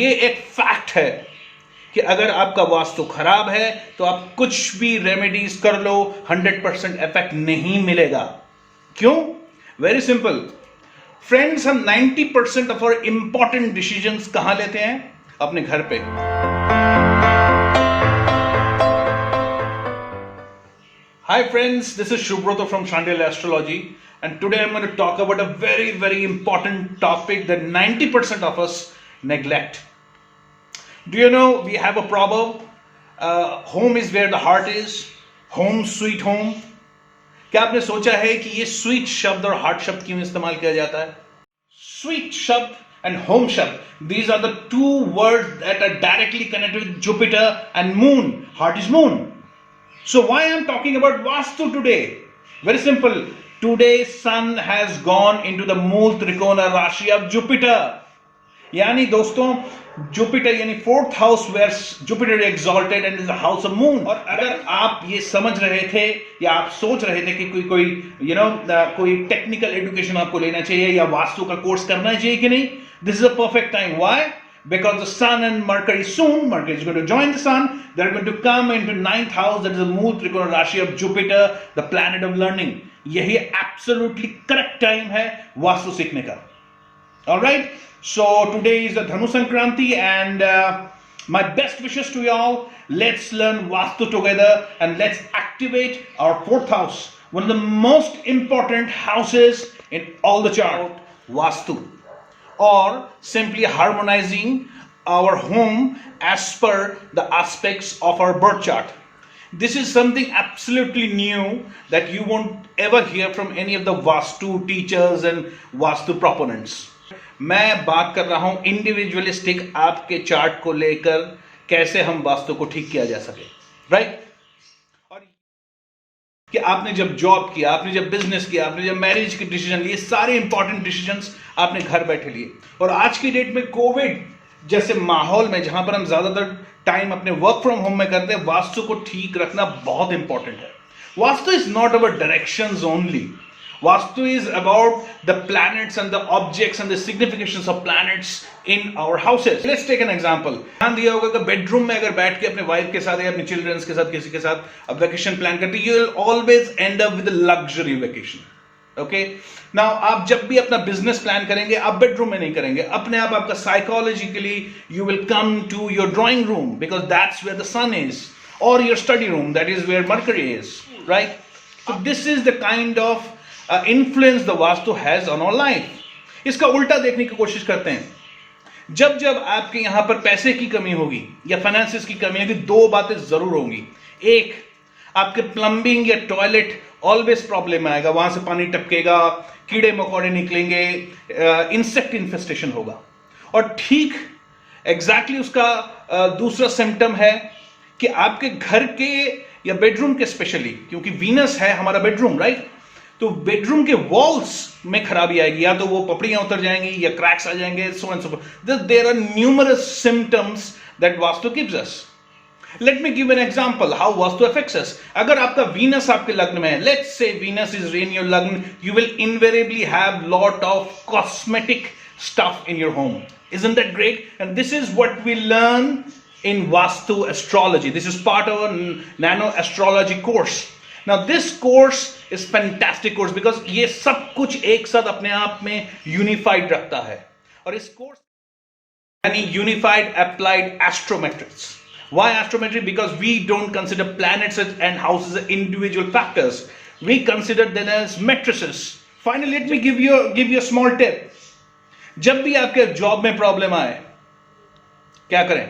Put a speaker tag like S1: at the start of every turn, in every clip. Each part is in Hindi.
S1: ये एक फैक्ट है कि अगर आपका वास्तु खराब है तो आप कुछ भी रेमेडीज कर लो, 100% इफेक्ट नहीं मिलेगा। क्यों? वेरी सिंपल फ्रेंड्स, हम 90% ऑफ आवर इंपॉर्टेंट डिसीजंस कहां लेते हैं? अपने घर पे। Hi friends, this is Shubhrata from Chandelier Astrology, and today I'm going to talk about a very important topic that 90% of us neglect. Do you know we have a proverb, home is where the heart is, home sweet home. क्या आपने सोचा है कि ये स्वीट शब्द और हार्ट शब्द क्यों इस्तेमाल किया जाता है? स्वीट शब्द and home shab, these are the two words that are directly connected with Jupiter and moon. Heart is moon. So why I'm talking about Vastu today? Very simple. Today sun has gone into the Mool Trikona Rashi of Jupiter. यानी दोस्तों जुपिटर यानी fourth house where Jupiter exalted and is the house of moon. और अगर आप ये समझ रहे थे या आप सोच रहे थे कि कोई कोई टेक्निकल एजुकेशन आपको लेना चाहिए या वास्तु का कोर्स करना चाहिए कि नहीं, this is a perfect time. Why? Because the sun and Mercury soon, Mercury is going to join the sun, they're going to come into 9th house, that is the Mool Trikona Rashi of Jupiter, the planet of learning. यही absolutely correct time है वास्तु सीखने का. Alright, so today is the Dhanu Sankranti and my best wishes to you all. Let's learn Vastu together and let's activate our 4th house, one of the most important houses in all the chart, Vastu. Or simply harmonizing our home as per the aspects of our birth chart. This is something absolutely new that you won't ever hear from any of the Vastu teachers and Vastu proponents. मैं बात कर रहा हूं इंडिविजुअलिस्टिक आपके चार्ट को लेकर कैसे हम वास्तु को ठीक किया जा सके, राइट? और कि आपने जब जॉब किया, आपने जब बिजनेस किया, आपने जब मैरिज के डिसीजन लिए, सारे इंपॉर्टेंट डिसीजंस आपने घर बैठे लिए। और आज की डेट में कोविड जैसे माहौल में जहां पर हम ज्यादातर टाइम अपने वर्क फ्रॉम होम में करते हैं, वास्तु को ठीक रखना बहुत इंपॉर्टेंट है। Vastu is not about directions only. Vastu is about the planets and the objects and the significations of planets in our houses. Let's take an example. ध्यान दिया होगा कि बेडरूम में अगर बैठ के अपने वाइफ के साथ या अपने चिल्ड्रंस के साथ किसी के साथ अब वेकेशन प्लान करते हैं, you will always end up with a luxury vacation. Okay? Now आप जब भी अपना बिजनेस प्लान करेंगे, आप बेडरूम में नहीं करेंगे. अपने आप आपका psychologically you will come to your drawing room because that's where the sun is, or your study room, that is where Mercury is, right? So this is the kind of influence the Vastu has on our life. इसका उल्टा देखने की कोशिश करते हैं. जब जब आपके यहां पर पैसे की कमी होगी या फाइनेंसिस की कमी होगी, दो बातें जरूर होंगी. एक, आपके प्लम्बिंग या टॉयलेट ऑलवेज प्रॉब्लम आएगा, वहां से पानी टपकेगा, कीड़े मकोड़े निकलेंगे, इंसेक्ट इन्फेस्टेशन होगा. और ठीक एग्जैक्टली उसका दूसरा सिम्टम है कि आपके घर के या बेडरूम के स्पेशली, क्योंकि वीनस है हमारा बेडरूम, राइट? तो बेडरूम के वॉल्स में खराबी आएगी, या तो वो पपड़ियां उतर जाएंगी या क्रैक्स आ जाएंगे, so and so forth. There are numerous symptoms that vastu gives us. Let me give an example how vastu affects us. अगर आपका वीनस आपके लग्न में है, let's say Venus is in your lagna, you will invariably have lot of cosmetic stuff in your home. Isn't that great? And this is what we learn in Vastu astrology. This is part of a nano astrology course. Now this course is fantastic course because ये सब कुछ एक साथ अपने आप में यूनिफाइड रखता है. और इस कोर्स यानी unified applied astrometrics. Why astrometry? Because we don't consider planets and houses as individual factors. We consider them as matrices. Finally, let me give you a small tip. जब भी आपके जॉब में प्रॉब्लम आए, क्या करें?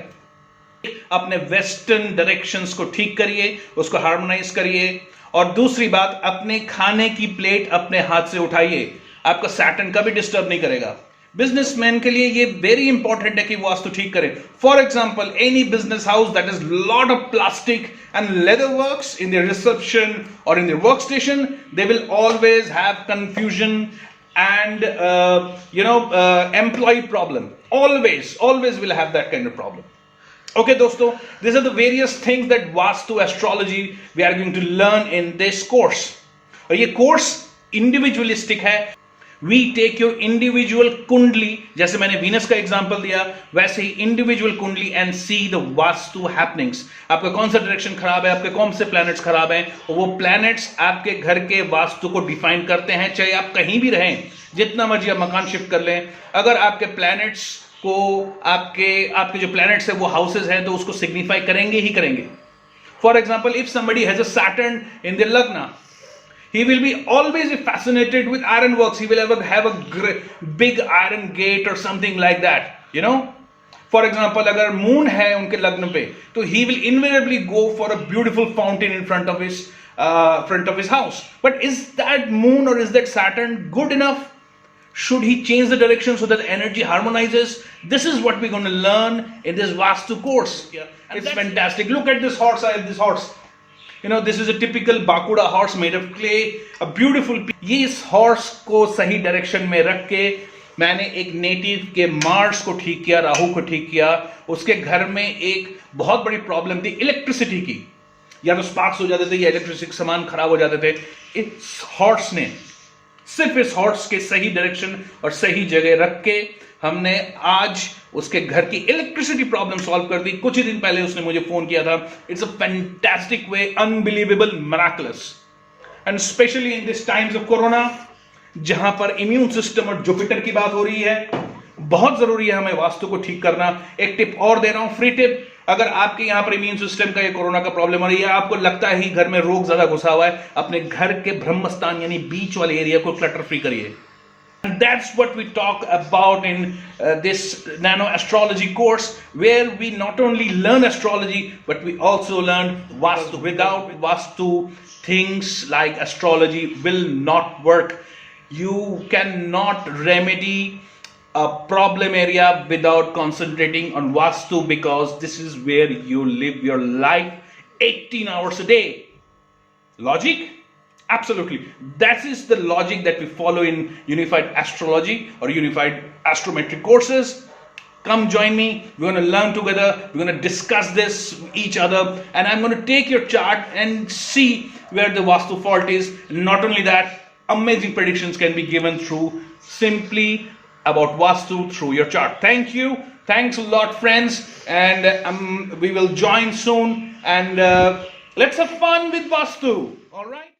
S1: अपने वेस्टर्न डायरेक्शंस को ठीक करिए, उसको हार्मोनाइज करिए. और दूसरी बात, अपने खाने की प्लेट अपने हाथ से उठाइए, आपका सैटर्न कभी डिस्टर्ब नहीं करेगा. बिजनेसमैन के लिए ये वेरी इंपॉर्टेंट है कि वास्तु ठीक करें. For example, any business house that is lot of plastic and leather works in their reception और in their work station, they will always have confusion and employee problem. Always will have that kind of problem. Okay दोस्तों, these are the various things that Vastu astrology we are going to learn in this course. और ये course individualistic है. वी टेक योर इंडिविजुअल कुंडली, जैसे मैंने वीनस का एग्जांपल दिया वैसे ही इंडिविजुअल कुंडली and see the vastu happenings. आपका कौन सा डायरेक्शन खराब है, आपके कौन से प्लैनेट्स खराब हैं, और वो प्लैनेट्स आपके घर के वास्तु को डिफाइन करते हैं। चाहे आप कहीं भी रहें, जितना मर्जी आप मकान शिफ्ट कर लें, अगर आपके प्लैनेट्स को आपके जो प्लैनेट्स है वो हाउसेज हैं तो उसको सिग्निफाई करेंगे ही करेंगे। For example, if somebody has a Saturn in the लग्न, he will be always fascinated with iron works. He will ever have a big iron gate or something like that, you know. For example, अगर moon है उनके लग्न पे तो he will invariably go for a beautiful fountain in front of his house. But is that moon or is that Saturn good enough? Should he change the direction so that the energy harmonizes? This is what we're going to learn in this Vastu course. Yeah. It's fantastic. Look at this horse. I have this horse. You know, this is a typical Bakuda horse made of clay, a beautiful piece. ये इस horse को सही direction में रख के मैंने एक नेटिव के मार्स को ठीक किया, राहु को ठीक किया। उसके घर में एक बहुत बड़ी प्रॉब्लम थी इलेक्ट्रिसिटी की, या तो स्पार्क्स हो जाते थे या इलेक्ट्रिसिटी सामान खराब हो जाते थे। इस हॉर्स ने सिर्फ इस हॉर्स के सही डायरेक्शन और सही जगह रख के हमने आज उसके घर की इलेक्ट्रिसिटी प्रॉब्लम सॉल्व कर दी। कुछ ही दिन पहले उसने मुझे फोन किया था। It's a fantastic way, unbelievable, miracles, and specially in this times of corona, जहां पर इम्यून सिस्टम और जुपिटर की बात हो रही है। बहुत जरूरी है हमें वास्तु को ठीक करना। एक टिप और दे रहा हूं, फ्री टिप। अगर आपके यहां पर इम्यून सिस्टम का या कोरोना का प्रॉब्लम हो रही है, आपको लगता है घर में रोग ज्यादा घुसा हुआ है, अपने घर के ब्रह्मस्थान यानी बीच वाले एरिया को क्लटर फ्री करिए। And that's what we talk about in this nano astrology course, where we not only learn astrology but we also learn Vastu. Without Vastu, things like astrology will not work. You cannot remedy a problem area without concentrating on Vastu, because this is where you live your life 18 hours a day. Logic? Absolutely. That is the logic that we follow in unified astrology or unified astrometric courses. Come join me. We're going to learn together. We're going to discuss this each other, and I'm going to take your chart and see where the Vastu fault is. Not only that, amazing predictions can be given through simply about Vastu through your chart. Thank you. Thanks a lot, friends, and we will join soon, and let's have fun with Vastu. All right.